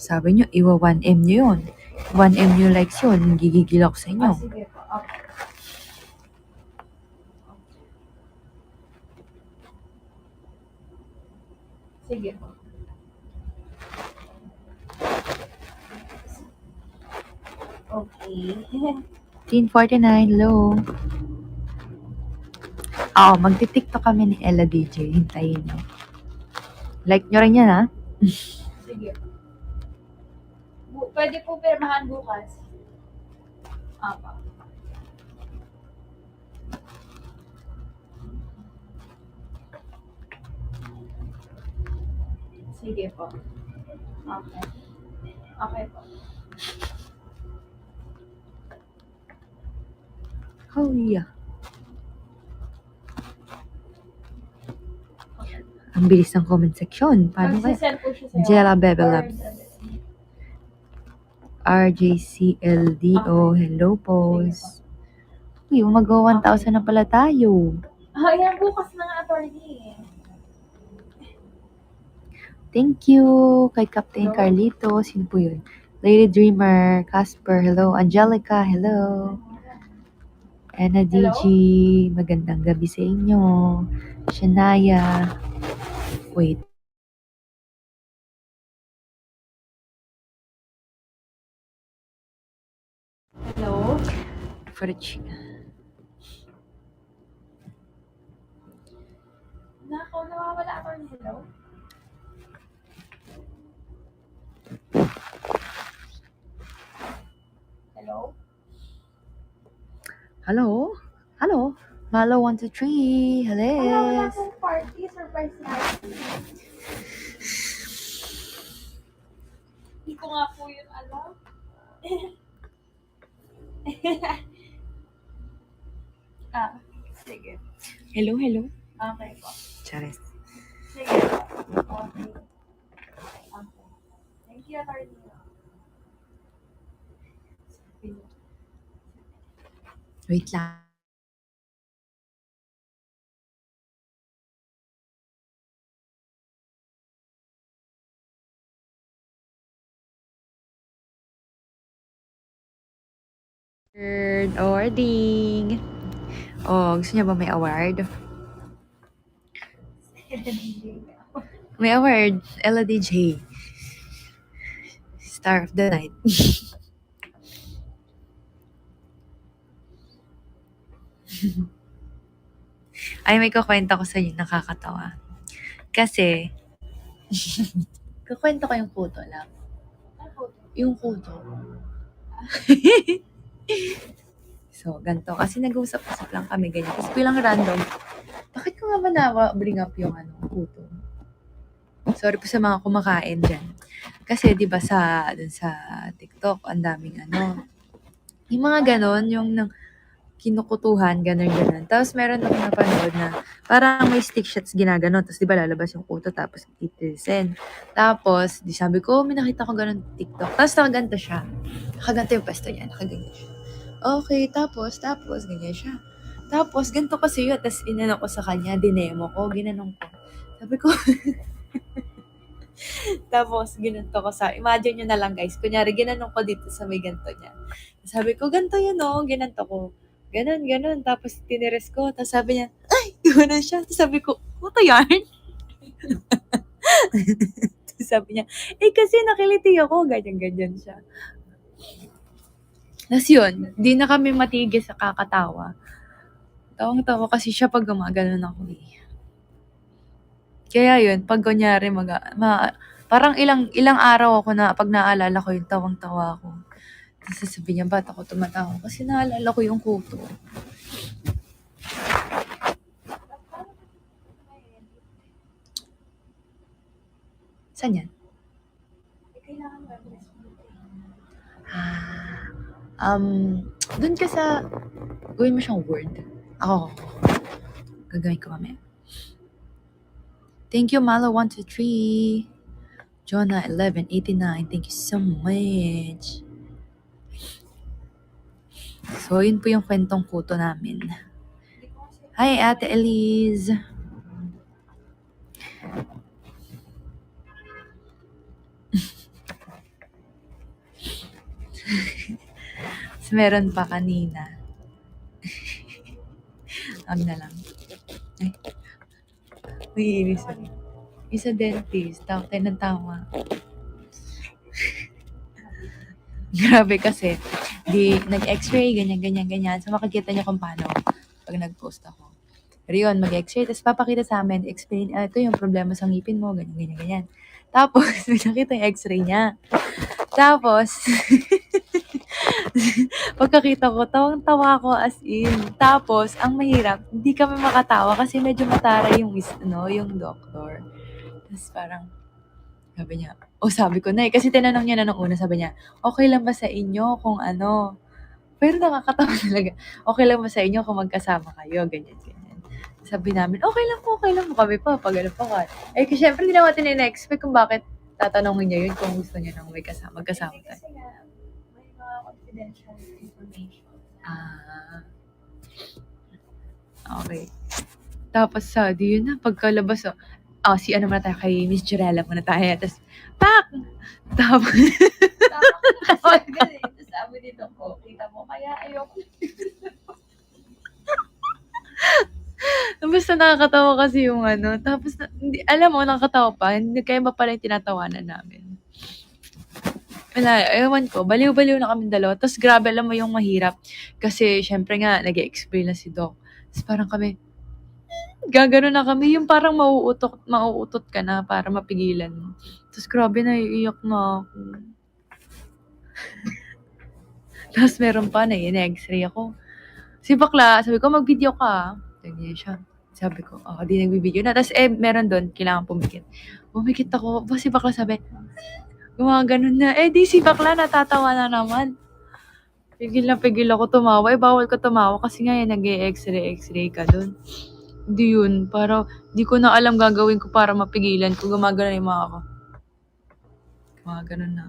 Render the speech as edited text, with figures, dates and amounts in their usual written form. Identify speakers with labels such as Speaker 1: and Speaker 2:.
Speaker 1: Sabi nyo, iwa 1M nyo yun. 1M nyo likes yun. Gigigil ako sa inyo.
Speaker 2: Sige po. Okay. Sige po. Okay.
Speaker 1: 10:49, hello. Oo, magti-TikTok kami ni Ella DJ. Hintayin nyo. Like nyo rin yan, ha?
Speaker 2: Sige po. Pwede po pirmahan bukas. Apa. Sige po. Okay. Okay po.
Speaker 1: Oh, yeah. Ang bilis ng comment section. Paano kaya?
Speaker 2: Magsisend po siya sa'yo.
Speaker 1: Jella Bebe Labs. RJCLDO. Hello, pose. Uy, mag-1,000 na pala tayo.
Speaker 2: Yan bukas na nga, attorney.
Speaker 1: Thank you kay Captain Carlito. Sino po yun? Lady Dreamer, Casper, hello. Angelica, hello. Anna DG, magandang gabi sa inyo. Shania. Wait.
Speaker 2: Hello? Nako, nawawala, attorney. Hello? Hello?
Speaker 1: Hello? Hello? Malo 1, 2, 3. Hello.
Speaker 2: Wala akong party. Surprise party. Hindi ko nga po yun alam. Sige.
Speaker 1: Hello, hello.
Speaker 2: Okay po.
Speaker 1: Charis.
Speaker 2: Sige po. Okay. Okay. Thank you, attorney.
Speaker 1: Wait lang. Awarding. Oh, gusto niya ba may award? May award. Ella DJ. Star of the night. Ay, may kukwento ko sa inyo. Nakakatawa. Kasi, kukwento ko yung kuto lang. Yung kuto. So, ganito. Kasi nag-usap-usap lang kami ganyan. Tapos bilang random, bakit ko nga ba na-bring up yung kuto? Sorry po sa mga kumakain dyan. Kasi, di ba dun sa TikTok, ang daming yung mga ganon, yung kinukutuhan, ganon. Tapos meron akong napanood na parang may stick shots ginaganon. Tapos di ba lalabas yung kuto tapos titilisin. Tapos, di sabi ko, may nakita ko ganon TikTok. Tapos nakaganto siya. Nakaganto yung pwesto niya. Nakaganto siya. Okay, tapos, ganyan siya. Tapos, ganito kasi yun. Tapos, inano ko sa kanya, dinemo ko, ginanong ko. Sabi ko, tapos, ginanto ko imagine nyo na lang guys, kunyari, ginanong ko dito sa may ganto niya. Sabi ko, ganto yun ginanto ko. Ganon. Tapos, tiniris ko. Tapos, sabi niya, ay, gano'n siya. Tapos, sabi ko, puto yan? Tapos, sabi niya, kasi nakiliti ako. Ganyan siya. Tapos yun, di na kami matigil sa kakatawa. Tawang-tawa kasi siya pag gumaganon ako Kaya yun, pag kunyari parang ilang araw ako na pag naalala ko yung tawang-tawa ako. Tapos sasabihin niya, ba't ako tumatawa? Kasi naalala ko yung kuto. Saan yan? Dun ka gawin mo siyang word. Ako, gagawin ko mamaya. Thank you, Malo 1, 2, 3. Jonah 1189. Thank you so much. So, yun po yung kwentong kuto namin. Hi, Ate Elise. Tapos meron pa kanina. Wag na lang. Ay, naiinis ako. Yung sa dentist, tawa tayo ng tawa. Grabe kasi, nag-x-ray, ganyan. So, makikita niyo kung paano pag nag-post ako. Pero yun, mag-x-ray, tapos papakita sa amin, explain, ito yung problema sa ngipin mo, ganyan. Tapos, nakita yung x-ray niya. Tapos, pagkakita ko, tawang-tawa ko as in. Tapos, ang mahirap, hindi kami makatawa kasi medyo matara yung, yung doctor. Tapos parang, sabi ko na kasi tinanong niya na nung una, sabi niya, okay lang ba sa inyo kung ano? Pero nakakatawa talaga. Okay lang ba sa inyo kung magkasama kayo? Ganyan. Sabi namin, okay lang po kami pa. Pag ano pa ka. Kasi syempre, hindi naman natin in-expect kung bakit tatanungin niya yun kung gusto niya nang magkasama
Speaker 2: Hindi
Speaker 1: tayo.
Speaker 2: kasi nga, may mga confidential information.
Speaker 1: Okay. Tapos di yun na, pagkalabas, si ano muna tayo, kay Miss Jirela muna tayo. Tapos, pak! Tapos,
Speaker 2: Tapos sabi dito ko, kita mo, kaya ayoko.
Speaker 1: basta nakakatawa kasi yung ano. Tapos, alam mo, nakakatawa pa. Hindi kaya ba pala yung tinatawanan namin? Wala, ewan ko. Baliw-baliw na kami dalawa. Tapos, grabe, alam mo yung mahirap. Kasi, syempre nga, nag-explain na si Doc. Tapos, parang kami, gagano na kami. Yung parang mauutot ka na para mapigilan mo. Tapos, grabe, naiiyak na ako. Tapos, meron pa na yun, x-ray ako. Si bakla, sabi ko, mag-video ka. Ganyan siya. Sabi ko, di nagbibideo na. Tapos, meron doon, kailangan pumikit. Pumikit ako. Si bakla sabi, gumaganon na. Di si bakla, natatawa na naman. Pigil na pigil ako tumawa. Bawal ko tumawa kasi nga nag-x-ray ka doon. Hindi yun. Para, di ko na alam gagawin ko para mapigilan ko. Gumaganon yung mga ako. Gumaganon na.